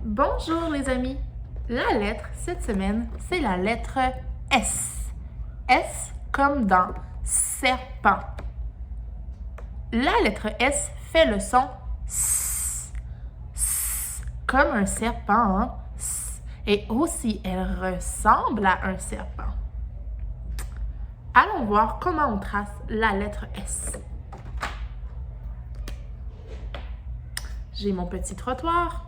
Bonjour les amis! La lettre cette semaine, c'est la lettre S. S comme dans serpent. La lettre S fait le son S. S comme un serpent, hein? S. Et aussi, elle ressemble à un serpent. Allons voir comment on trace la lettre S. J'ai mon petit trottoir.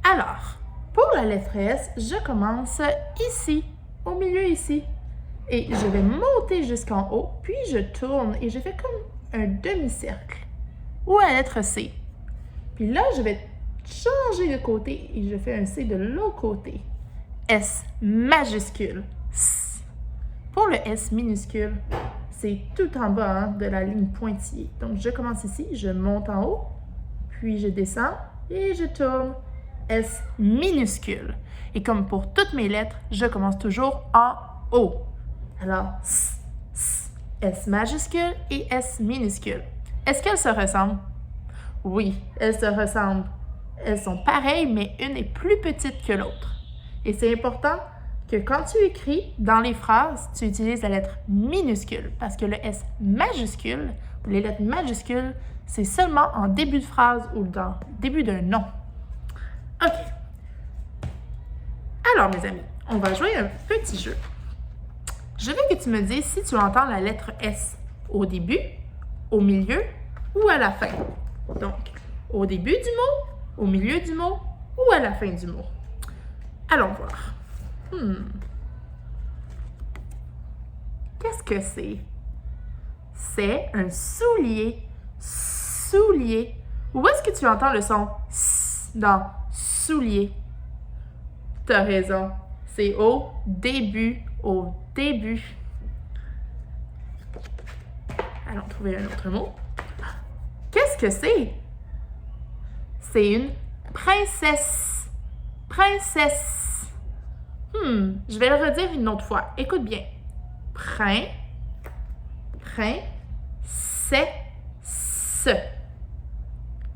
Alors, pour la lettre S, je commence ici, au milieu ici. Et je vais monter jusqu'en haut, puis je tourne et je fais comme un demi-cercle. Ou la lettre C. Puis là, je vais changer de côté et je fais un C de l'autre côté. S majuscule. S. Pour le S minuscule, c'est tout en bas hein, de la ligne pointillée. Donc, je commence ici, je monte en haut, puis je descends et je tourne. S minuscule. Et comme pour toutes mes lettres, je commence toujours en haut. Alors, S majuscule et S minuscule. Est-ce qu'elles se ressemblent? Oui, elles se ressemblent. Elles sont pareilles, mais une est plus petite que l'autre. Et c'est important que quand tu écris dans les phrases, tu utilises la lettre minuscule parce que le S majuscule, ou les lettres majuscules, c'est seulement en début de phrase ou dans le début d'un nom. OK. Alors, mes amis, on va jouer un petit jeu. Je veux que tu me dises si tu entends la lettre S au début, au milieu ou à la fin. Donc, au début du mot, au milieu du mot ou à la fin du mot. Allons voir. Qu'est-ce que c'est? C'est un soulier. Soulier. Où est-ce que tu entends le son S dans soulier? T'as raison. C'est au début. Au début. Allons trouver un autre mot. Qu'est-ce que c'est? C'est une princesse. Princesse. Je vais le redire une autre fois. Écoute bien. Princesse.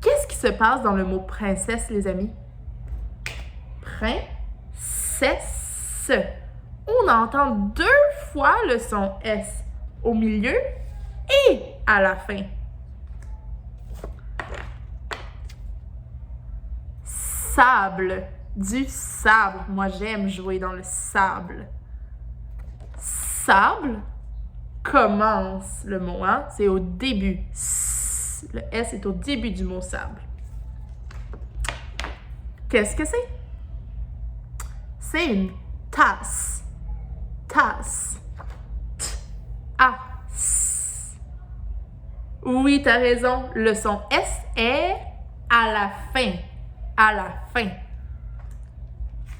Qu'est-ce qui se passe dans le mot princesse, les amis? Princesse. On entend deux fois le son S au milieu et à la fin. Sable. Du sable. Moi, j'aime jouer dans le sable. Sable commence le mot, hein? C'est au début. Le S est au début du mot sable. Qu'est-ce que c'est? C'est une tasse. Tasse. T-A-S. Oui, t'as raison. Le son S est à la fin. À la fin.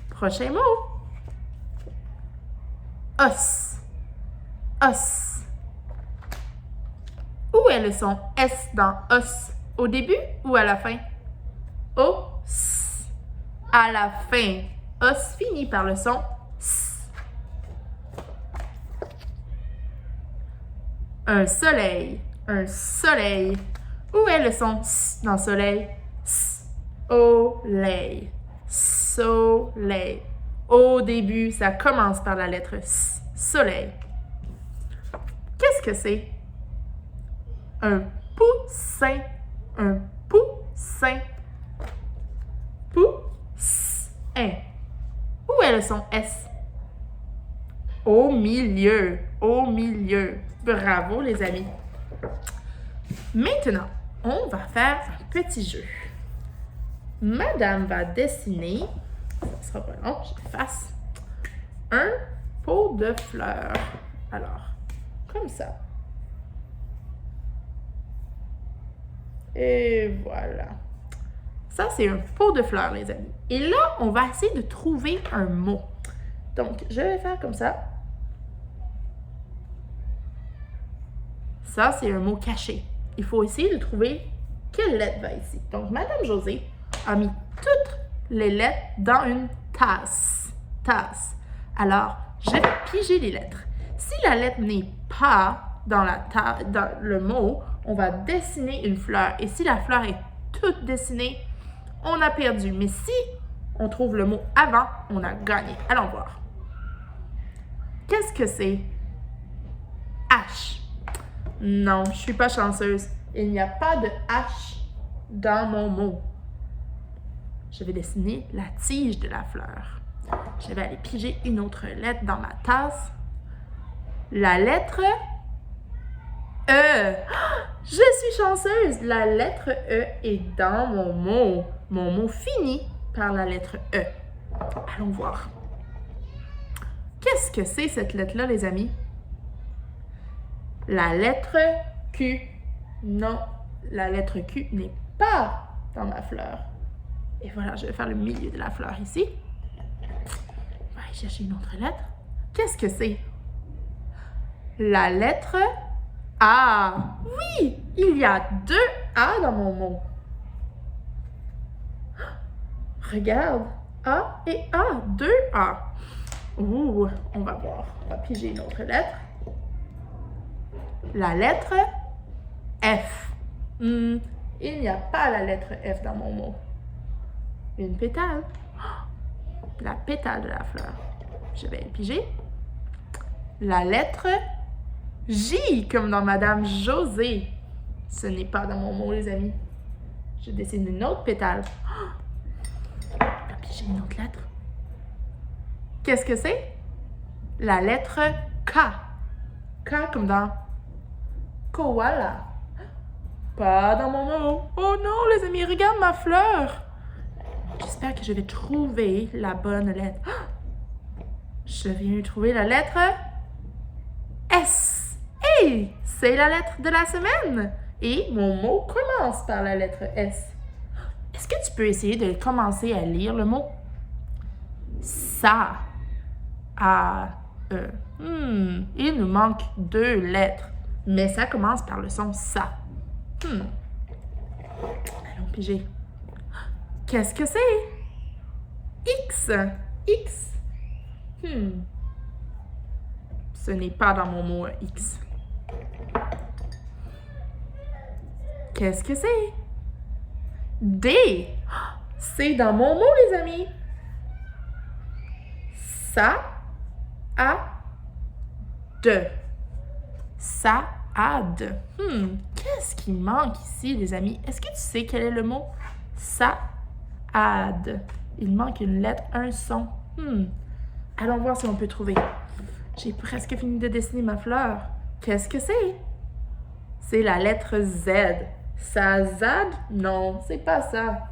Prochain mot. Os. Os. Où est le son S dans os? Au début ou à la fin? Os. À la fin. Os finit par le son S. Un soleil. Un soleil. Où est le son S dans soleil? Soleil. Soleil. Au début, ça commence par la lettre S. Soleil. Qu'est-ce que c'est? Un poussin. Un poussin. Poussin. Où est le son S? Au milieu. Au milieu. Bravo, les amis. Maintenant, on va faire un petit jeu. Madame va dessiner, ça sera pas long, j'efface, un pot de fleurs. Alors, comme ça. Et voilà. Ça, c'est un pot de fleurs, les amis. Et là, on va essayer de trouver un mot. Donc, je vais faire comme ça. Ça, c'est un mot caché. Il faut essayer de trouver quelle lettre va ici. Donc, Madame Josée a mis toutes les lettres dans une tasse. Tasse. Alors, je vais piger les lettres. Si la lettre n'est pas dans le mot, on va dessiner une fleur. Et si la fleur est toute dessinée, on a perdu. Mais si on trouve le mot avant, on a gagné. Allons voir. Qu'est-ce que c'est? H. Non, je suis pas chanceuse. Il n'y a pas de H dans mon mot. Je vais dessiner la tige de la fleur. Je vais aller piger une autre lettre dans ma tasse. La lettre E. Je suis chanceuse. La lettre E est dans mon mot. Mon mot finit par la lettre E. Allons voir. Qu'est-ce que c'est cette lettre-là, les amis? La lettre Q. Non, la lettre Q n'est pas dans ma fleur. Et voilà, je vais faire le milieu de la fleur ici. On va aller chercher une autre lettre. Qu'est-ce que c'est? La lettre A. Oui, il y a 2 A dans mon mot. Regarde, A et A, 2 A. Ouh, on va voir. On va piger une autre lettre. La lettre F. Il n'y a pas la lettre F dans mon mot. Une pétale. La pétale de la fleur. Je vais piger. La lettre J, comme dans Madame Josée. Ce n'est pas dans mon mot, les amis. Je dessine une autre pétale. Je vais piger une autre lettre. Qu'est-ce que c'est? La lettre K. K comme dans koala. Pas dans mon mot. Oh non, les amis, regarde ma fleur. J'espère que je vais trouver la bonne lettre. Je viens de trouver la lettre S. Hey, c'est la lettre de la semaine. Et mon mot commence par la lettre S. Est-ce que tu peux essayer de commencer à lire le mot? Ça. A. E. Il nous manque 2 lettres. Mais ça commence par le son ça. Allons piger. Qu'est-ce que c'est? X. X. Ce n'est pas dans mon mot X. Qu'est-ce que c'est? D. C'est dans mon mot, les amis. Ça a de. Ça a de. Qu'est-ce qui manque ici, les amis? Est-ce que tu sais quel est le mot? Ça a de. Il manque une lettre, un son. Allons voir si on peut trouver. J'ai presque fini de dessiner ma fleur. Qu'est-ce que c'est? C'est la lettre Z. Sazad? Non, c'est pas ça.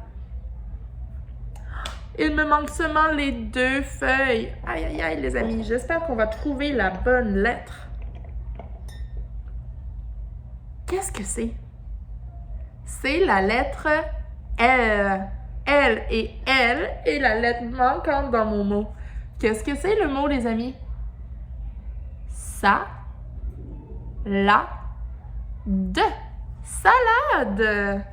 Il me manque seulement les 2 feuilles. Aïe, aïe, aïe, les amis. J'espère qu'on va trouver la bonne lettre. Qu'est-ce que c'est? C'est la lettre L. L et L est la lettre manquante dans mon mot. Qu'est-ce que c'est le mot, les amis? Ça, la, de. Salade.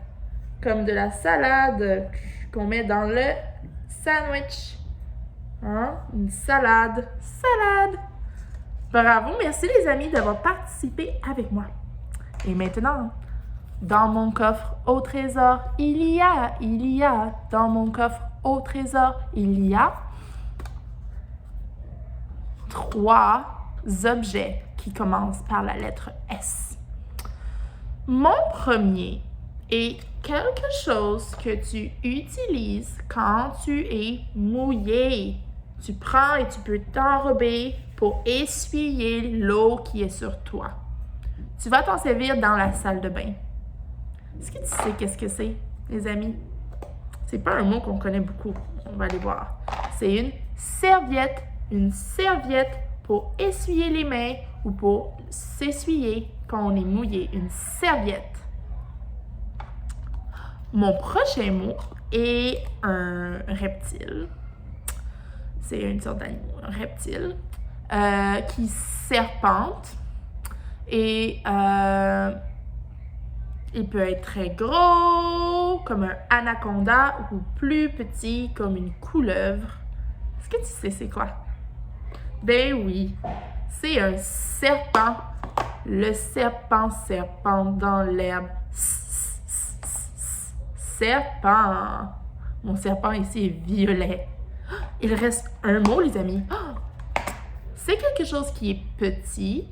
Comme de la salade qu'on met dans le sandwich. Une salade. Salade. Bravo, merci les amis d'avoir participé avec moi. Et maintenant, dans mon coffre au trésor, il y a, dans mon coffre au trésor, il y a 3 objets qui commencent par la lettre S. Mon premier est quelque chose que tu utilises quand tu es mouillé. Tu prends et tu peux t'enrober pour essuyer l'eau qui est sur toi. Tu vas t'en servir dans la salle de bain. Est-ce que tu sais qu'est-ce que c'est, les amis? C'est pas un mot qu'on connaît beaucoup. On va aller voir. C'est une serviette. Une serviette pour essuyer les mains ou pour s'essuyer quand on est mouillé. Une serviette. Mon prochain mot est un reptile. C'est une sorte d'animal, un reptile qui serpente. Et il peut être très gros, comme un anaconda, ou plus petit, comme une couleuvre. Est-ce que tu sais c'est quoi? Ben oui, c'est un serpent. Le serpent serpente dans l'herbe. Serpent. Mon serpent ici est violet. Il reste un mot, les amis. C'est quelque chose qui est petit.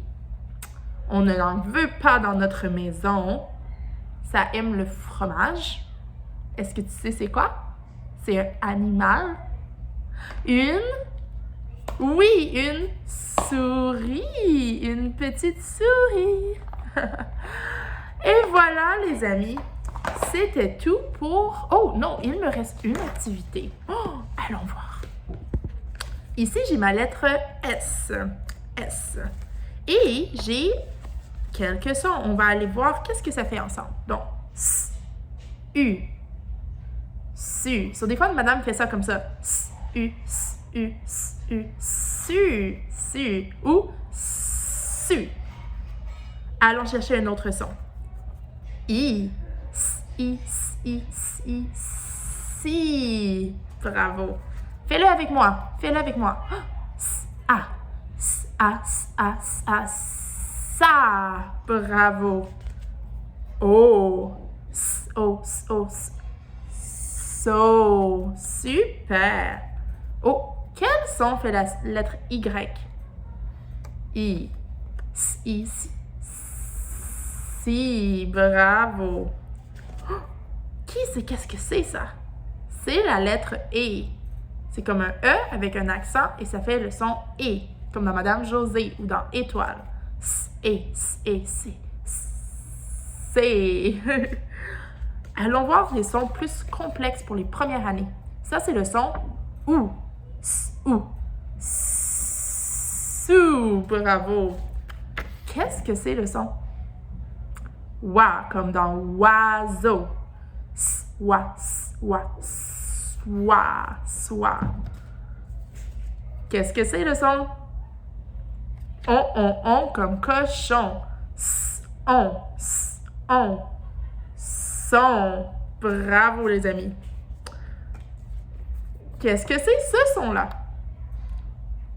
On ne l'en veut pas dans notre maison. Ça aime le fromage. Est-ce que tu sais c'est quoi? C'est un animal. Oui, une souris. Une petite souris. Et voilà, les amis. C'était tout pour... Oh non, il me reste une activité. Allons voir. Ici, j'ai ma lettre S. S. Et j'ai quelques sons. On va aller voir qu'est-ce que ça fait ensemble. Donc, S, U, SU. Sur des fois, madame fait ça comme ça. S, U, S, U, S, U, SU, SU. Ou SU. Allons chercher un autre son. I, S, I, S, I, S, I, Si. Bravo. Fais-le avec moi. Fais-le avec moi. S, A, S, A, S, A, S, A, Ça. Bravo. O, S, O, S, O, S, So. Super. Oh, quel son fait la lettre Y? I, S, I, Si. Si, bravo. Qu'est-ce que c'est ça? C'est la lettre E. C'est comme un E avec un accent et ça fait le son E, comme dans Madame Josée ou dans Étoile. S, E, S, E, C. C. Allons voir les sons plus complexes pour les premières années. Ça, c'est le son OU. S, OU. Sou. Bravo. Qu'est-ce que c'est le son? Wa, comme dans oiseau. Swa, swa, swa, swa. Qu'est-ce que c'est le son? On, comme cochon. On, son. Bravo, les amis. Qu'est-ce que c'est ce son-là?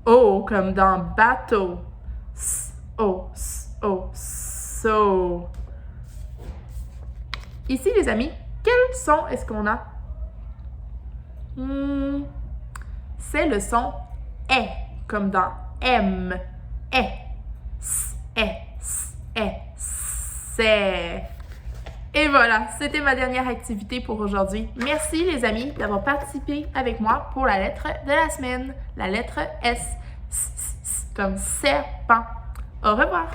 O, comme dans bateau. O, so. Ici, les amis, quel son est-ce qu'on a? C'est le son « est », comme dans « M ». « Est ». « C'est ». Et voilà, c'était ma dernière activité pour aujourd'hui. Merci, les amis, d'avoir participé avec moi pour la lettre de la semaine. La lettre S, comme serpent. Au revoir.